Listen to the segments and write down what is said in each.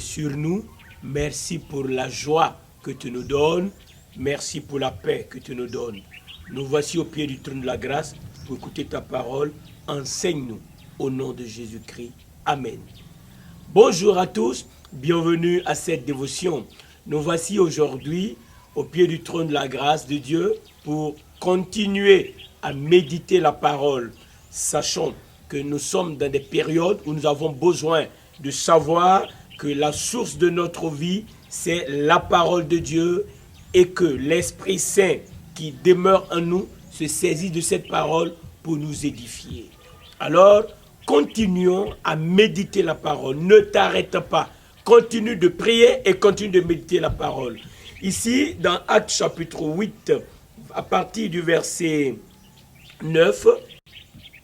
sur nous. Merci pour la joie que tu nous donnes. Merci pour la paix que tu nous donnes. Nous voici au pied du trône de la grâce pour écouter ta parole. Enseigne-nous au nom de Jésus-Christ. Amen. Bonjour à tous, bienvenue à cette dévotion. Nous voici aujourd'hui au pied du trône de la grâce de Dieu pour continuer à méditer la parole, sachant que nous sommes dans des périodes où nous avons besoin de savoir que la source de notre vie, c'est la parole de Dieu et que l'Esprit Saint qui demeure en nous se saisit de cette parole pour nous édifier. Alors, continuons à méditer la parole. Ne t'arrête pas. Continue de prier et continue de méditer la parole. Ici, dans Actes chapitre 8, à partir du verset 9,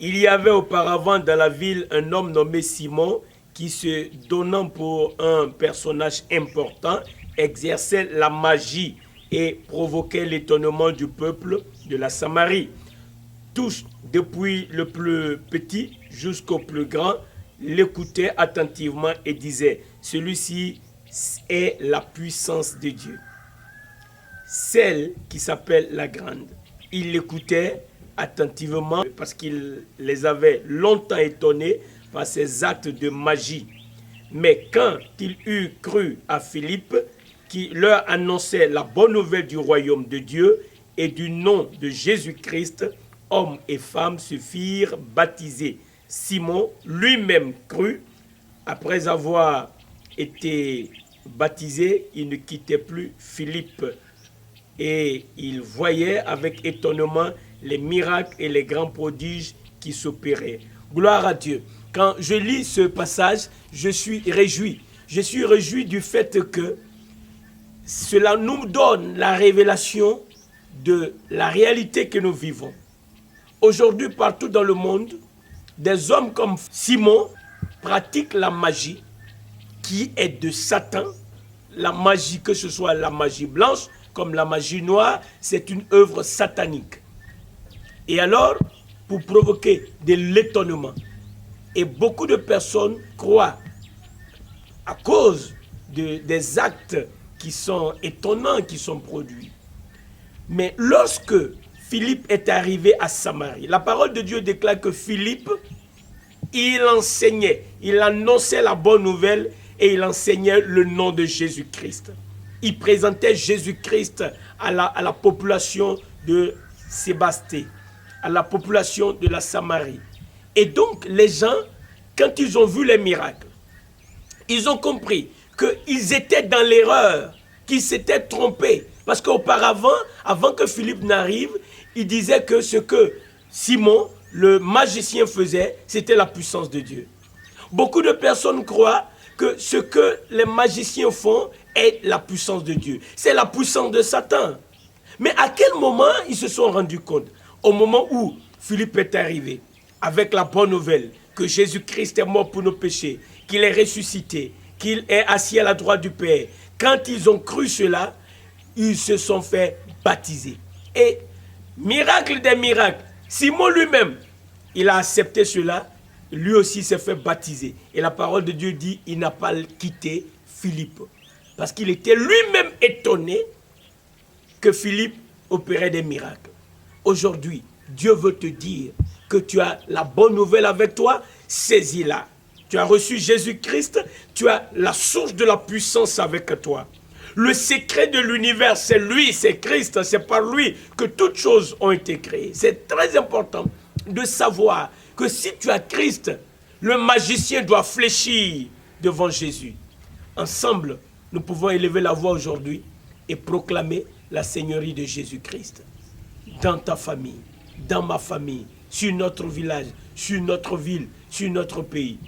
il y avait auparavant dans la ville un homme nommé Simon qui, se donnant pour un personnage important, exerçait la magie et provoquait l'étonnement du peuple de la Samarie. Tous, depuis le plus petit jusqu'au plus grand, l'écoutaient attentivement et disaient « Celui-ci est la puissance de Dieu ». Celle qui s'appelle la grande. Il l'écoutait attentivement parce qu'il les avait longtemps étonnés par ses actes de magie. Mais quand il eut cru à Philippe, qui leur annonçait la bonne nouvelle du royaume de Dieu et du nom de Jésus-Christ, hommes et femmes se firent baptiser. Simon lui-même crut. Après avoir été baptisé, il ne quittait plus Philippe. Et il voyait avec étonnement les miracles et les grands prodiges qui s'opéraient. Gloire à Dieu. Quand je lis ce passage, je suis réjoui. Je suis réjoui du fait que cela nous donne la révélation de la réalité que nous vivons. Aujourd'hui, partout dans le monde, des hommes comme Simon pratiquent la magie qui est de Satan. La magie, que ce soit la magie blanche, comme la magie noire, c'est une œuvre satanique. Et alors, pour provoquer de l'étonnement, et beaucoup de personnes croient à cause des actes qui sont étonnants, qui sont produits. Mais lorsque Philippe est arrivé à Samarie, la parole de Dieu déclare que Philippe, il enseignait, il annonçait la bonne nouvelle et il enseignait le nom de Jésus-Christ. Il présentait Jésus-Christ à la population de Sébasté, à la population de la Samarie. Et donc, les gens, quand ils ont vu les miracles, ils ont compris qu'ils étaient dans l'erreur, qu'ils s'étaient trompés. Parce qu'auparavant, avant que Philippe n'arrive, il disait que ce que Simon, le magicien, faisait, c'était la puissance de Dieu. Beaucoup de personnes croient que ce que les magiciens font est la puissance de Dieu. C'est la puissance de Satan. Mais à quel moment ils se sont rendus compte? Au moment où Philippe est arrivé, avec la bonne nouvelle que Jésus-Christ est mort pour nos péchés, qu'il est ressuscité, qu'il est assis à la droite du Père. Quand ils ont cru cela, ils se sont fait baptiser. Et miracle des miracles, Simon lui-même, il a accepté cela. Lui aussi s'est fait baptiser. Et la parole de Dieu dit, il n'a pas quitté Philippe. Parce qu'il était lui-même étonné que Philippe opérait des miracles. Aujourd'hui, Dieu veut te dire que tu as la bonne nouvelle avec toi, saisis-la. Tu as reçu Jésus-Christ, tu as la source de la puissance avec toi. Le secret de l'univers, c'est lui, c'est Christ, c'est par lui que toutes choses ont été créées. C'est très important de savoir que si tu as Christ, le magicien doit fléchir devant Jésus. Ensemble, nous pouvons élever la voix aujourd'hui et proclamer la Seigneurie de Jésus-Christ. Dans ta famille, dans ma famille, sur notre village, sur notre ville, sur notre pays.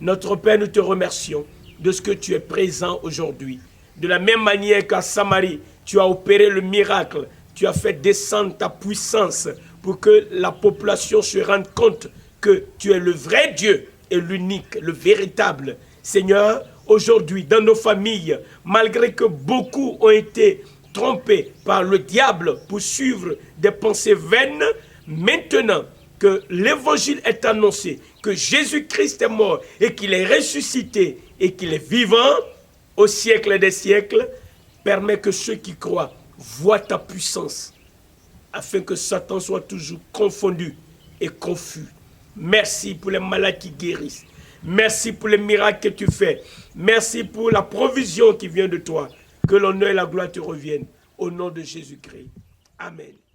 Notre Père, nous te remercions de ce que tu es présent aujourd'hui. De la même manière qu'à Samarie, tu as opéré le miracle, tu as fait descendre ta puissance pour que la population se rende compte que tu es le vrai Dieu et l'unique, le véritable. Seigneur, aujourd'hui, dans nos familles, malgré que beaucoup ont été trompés par le diable pour suivre des pensées vaines, maintenant que l'évangile est annoncé, que Jésus-Christ est mort et qu'il est ressuscité et qu'il est vivant, au siècle des siècles. Permets que ceux qui croient voient ta puissance, afin que Satan soit toujours confondu et confus. Merci pour les malades qui guérissent. Merci pour les miracles que tu fais. Merci pour la provision qui vient de toi. Que l'honneur et la gloire te reviennent. Au nom de Jésus-Christ. Amen.